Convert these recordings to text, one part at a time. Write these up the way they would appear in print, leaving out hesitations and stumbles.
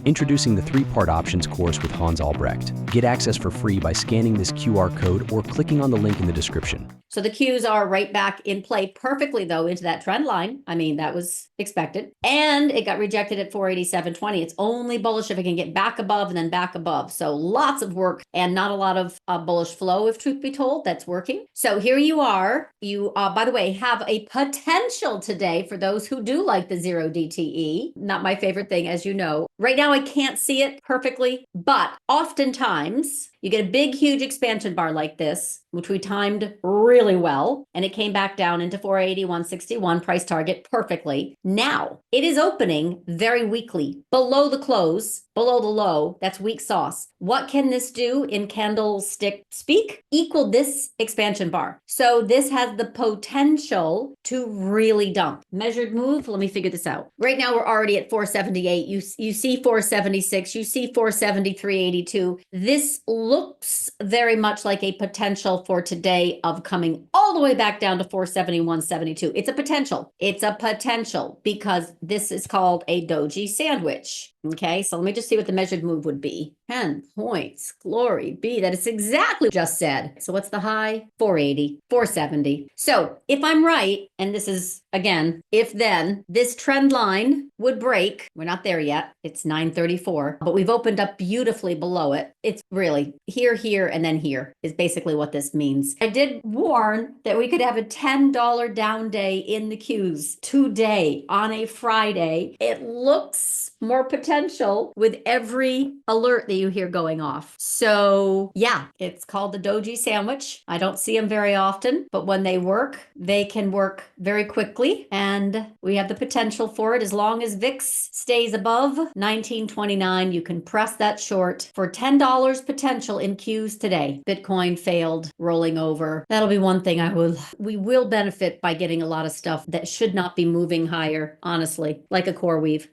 Introducing the 3-part options course with Hans Albrecht. Get access for free by scanning this QR code or clicking on the link in the description. So the Qs are right back in play perfectly, though, into that trend line. I mean, that was expected. And it got rejected at 487.20. It's only bullish if it can get back above and then back above. So lots of work and not a lot of bullish flow, if truth be told. That's working. So here you are. You, by the way, have a potential today for those who do like the 0 DTE. Not my favorite thing, as you know. Right now, I can't see it perfectly, but oftentimes you get a big, huge expansion bar like this, which we timed really well, and it came back down into 480.161 price target perfectly. Now, it is opening very weakly, below the close, below the low. That's weak sauce. What can this do in candlestick speak? Equal this expansion bar. So this has the potential to really dump. Measured move, let me figure this out. Right now, we're already at 478. You see 476, you see 473.82. This looks very much like a potential for today of coming all the way back down to 471.72. It's a potential. It's a potential because this is called a doji sandwich. Okay, so let me just see what the measured move would be. 10 points. Glory be. That is exactly just said. So what's the high? 480, 470. So if I'm right, and this is, again, if then, this trend line would break. We're not there yet. It's 934, but we've opened up beautifully below it. It's really here, here, and then here is basically what this means. I did warn that we could have a $10 down day in the Qs today on a Friday. It looks more potential with every alert that you hear going off. So yeah, it's called the doji sandwich. I don't see them very often, but when they work, they can work very quickly. And we have the potential for it. As long as VIX stays above 1929, you can press that short for $10 potential in Qs today. Bitcoin failed, rolling over. That'll be one thing we will benefit by getting a lot of stuff that should not be moving higher, honestly, like a core weave.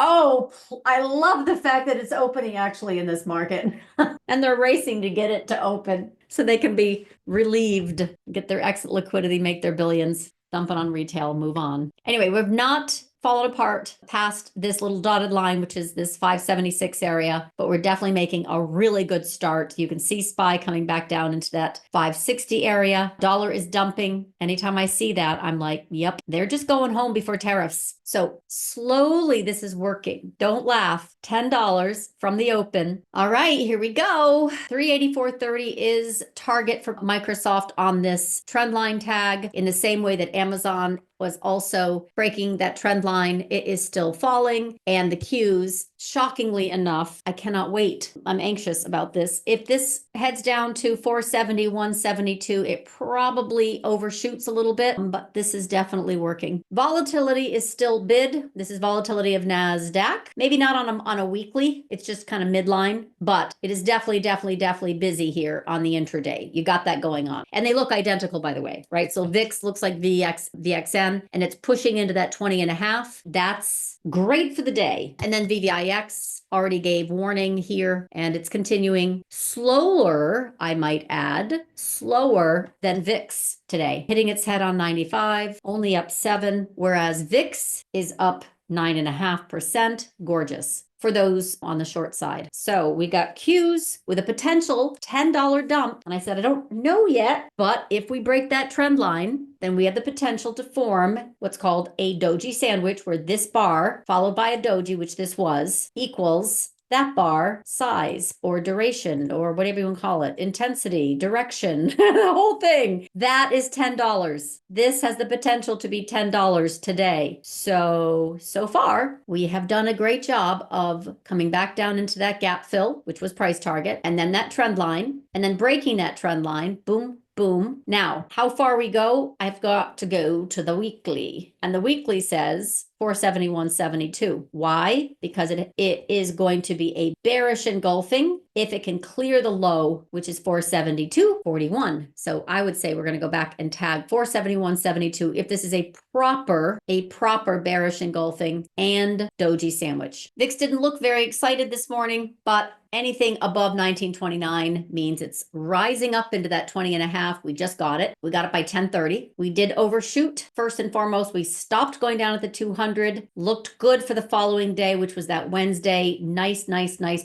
Oh, I love the fact that it's opening actually in this market and they're racing to get it to open so they can be relieved, get their exit liquidity, make their billions, dump it on retail, move on. Anyway, we've not fallen apart past this little dotted line, which is this 576 area, but we're definitely making a really good start. You can see SPY coming back down into that 560 area. Dollar is dumping. Anytime I see that, I'm like, yep, they're just going home before tariffs. So slowly this is working. Don't laugh. $10 from the open. All right, here we go. 384.30 is target for Microsoft on this trend line tag in the same way that Amazon was also breaking that trend line. It is still falling. And the Qs, shockingly enough, I cannot wait. I'm anxious about this. If this heads down to 470, 172, it probably overshoots a little bit, but this is definitely working. Volatility is still bid. This is volatility of NASDAQ. Maybe not on a weekly. It's just kind of midline, but it is definitely busy here on the intraday. You got that going on. And they look identical, by the way, right? So VIX looks like VXN, and it's pushing into that 20.5. That's great for the day. And then VVIX already gave warning here, and it's continuing slower, I might add, slower than VIX today, hitting its head on 95, only up 7, whereas VIX is up 9.5%. Gorgeous for those on the short side. So we got Qs with a potential $10 dump. And I said, I don't know yet, but if we break that trend line, then we have the potential to form what's called a doji sandwich, where this bar followed by a doji, which this was, equals that bar size or duration or whatever you want to call it, intensity, direction, the whole thing. That is $10. This has the potential to be $10 today. So far, we have done a great job of coming back down into that gap fill, which was price target, and then that trend line, and then breaking that trend line, boom, boom. Now, how far we go? I've got to go to the weekly. And the weekly says 471.72. Why? Because it is going to be a bearish engulfing if it can clear the low, which is 472.41. So I would say we're going to go back and tag 471.72 if this is a proper bearish engulfing and doji sandwich. VIX didn't look very excited this morning, but anything above 1929 means it's rising up into that 20.5. We just got it. We got it by 10:30. We did overshoot. First and foremost, we stopped going down at the 200, looked good for the following day, which was that Wednesday. Nice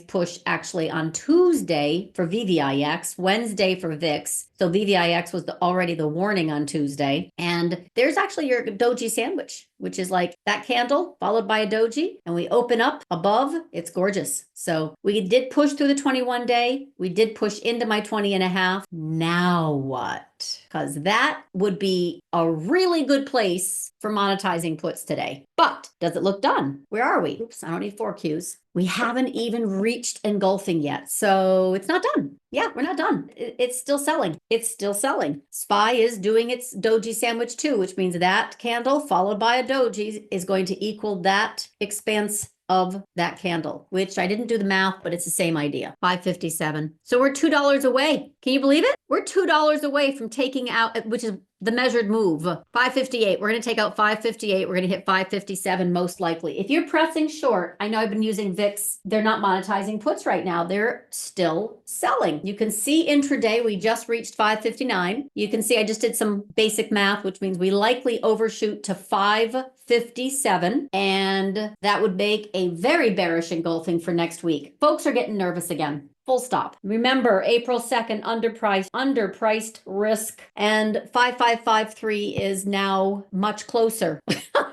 push actually on Tuesday for VVIX, Wednesday for VIX. So VVIX was already the warning on Tuesday. And there's actually your doji sandwich, which is like that candle followed by a doji. And we open up above. It's gorgeous. So we did push through the 21 day. We did push into my 20.5. Now what? Because that would be a really good place for monetizing puts today. But does it look done? Where are we? Oops, I don't need 4 Qs. We haven't even reached engulfing yet. So it's not done. Yeah, we're not done. It's still selling. It's still selling. SPY is doing its doji sandwich too, which means that candle followed by a doji is going to equal that expanse of that candle, which I didn't do the math, but it's the same idea. 557. So we're $2 away. Can you believe it? We're $2 away from taking out, which is the measured move. 558. We're going to take out 558. We're going to hit 557 most likely. If you're pressing short, I know I've been using VIX. They're not monetizing puts right now. They're still selling. You can see intraday, we just reached 559. You can see I just did some basic math, which means we likely overshoot to 557. And that would make a very bearish engulfing for next week. Folks are getting nervous again. Full stop. Remember, April 2nd, underpriced risk, and 5553 is now much closer.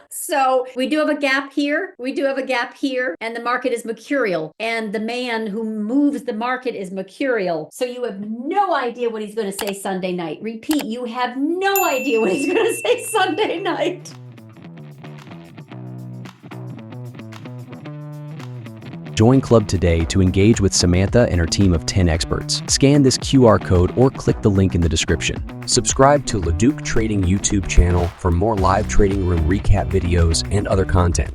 So we do have a gap here. We do have a gap here, and the market is mercurial, and the man who moves the market is mercurial. So you have no idea what he's going to say Sunday night. Repeat, you have no idea what he's going to say Sunday night. Join Club today to engage with Samantha and her team of 10 experts. Scan this QR code or click the link in the description. Subscribe to LaDuc Trading YouTube channel for more live trading room recap videos and other content.